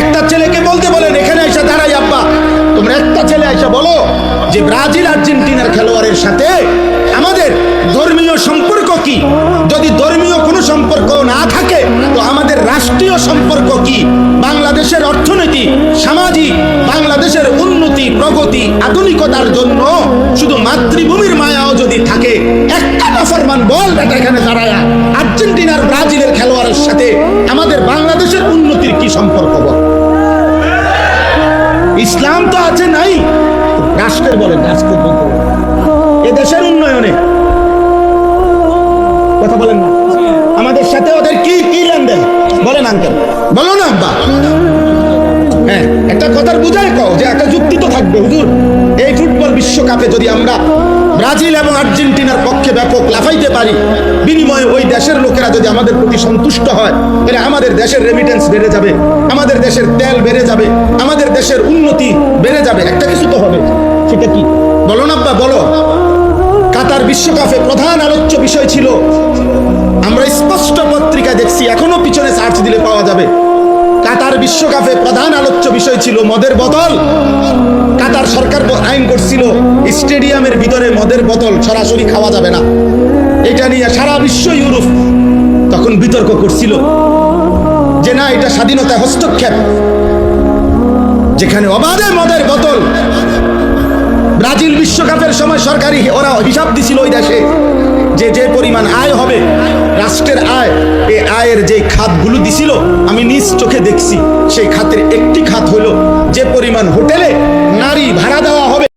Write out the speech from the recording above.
একটা ছেলেকে বলতে বলেন, এখানে এসে দাঁড়াই আব্বা, তোমরা একটা ছেলে এসে বলো যে ব্রাজিল আর্জেন্টিনার খেলোয়াড়ের সাথে আমাদের ধর্মীয় সম্পর্ক কি? যদি ধর্মীয় কোনো সম্পর্ক না থাকে তো আমাদের রাষ্ট্রীয় সম্পর্ক কি? বাংলাদেশের অর্থনীতি, সামাজিক, বাংলাদেশের উন্নতি, প্রগতি, আধুনিকতার জন্য শুধু মাতৃভূমির মায়াও যদি থাকে, একটা নাফরমান বল বেটা এখানে দাঁড়ায়, আর্জেন্টিনার ব্রাজিলের খেলোয়াড়ের সাথে আমাদের বাংলাদেশের উন্নতির কি সম্পর্ক বল? ইসলাম তো আছে নাই, রাষ্ট্রের বলেন, রাষ্ট্রের বলতে এ দেশের উন্নয়নে কথা বলেন না, আমাদের সাথে ওদের কি কি লেনদেন বলেন আঙ্কেল, বলো না আব্বা। হ্যাঁ, একটা কথার বুঝায় কও যে একটা যুক্তি তো থাকবে হুজুর। এই ফুটবল বিশ্বকাপে যদি আমরা ব্রাজিল এবং আর্জেন্টিনার পক্ষে ব্যাপক লাফাইতে পারি, বিনিময়ে ওই দেশের লোকেরা যদি আমাদের প্রতি সন্তুষ্ট হয়, তাহলে আমাদের দেশের রেমিটেন্স বেড়ে যাবে, আমাদের দেশের তেল বেড়ে যাবে, আমাদের দেশের উন্নতি বেড়ে যাবে। একটা কিছু তো হবে, সেটা কি বলো না আব্বা, বলো। কাতার বিশ্বকাপে প্রধান আলোচ্য বিষয় ছিল, আমরা স্পষ্ট পত্রিকা দেখছি, এখনো পিছনে সার্চ দিলে পাওয়া যাবে, কাতার বিশ্বকাপে প্রধান আলোচ্য বিষয় ছিল মদের বোতল। কাতার সরকার আইন করছিল স্টেডিয়ামের ভিতরে মদের বোতল সরাসরি খাওয়া যাবে না। এটা নিয়ে সারা বিশ্ব, ইউরোপ তখন বিতর্ক করছিল যে না, এটা স্বাধীনতা হস্তক্ষেপ, যেখানে অবাধে মদের বোতল। ব্রাজিল বিশ্বকাপের সময় সরকারি ওরা হিসাব দিছিল ওই দেশে যে যে পরিমাণ আয় হবে, রাষ্ট্রের আয়, এই আয়ের যে খাতগুলো দিছিল আমি নিজ চোখে দেখছি, সেই খাতের একটি খাত হলো যে পরিমাণ হোটেলে নারী ভাড়া দেওয়া হবে।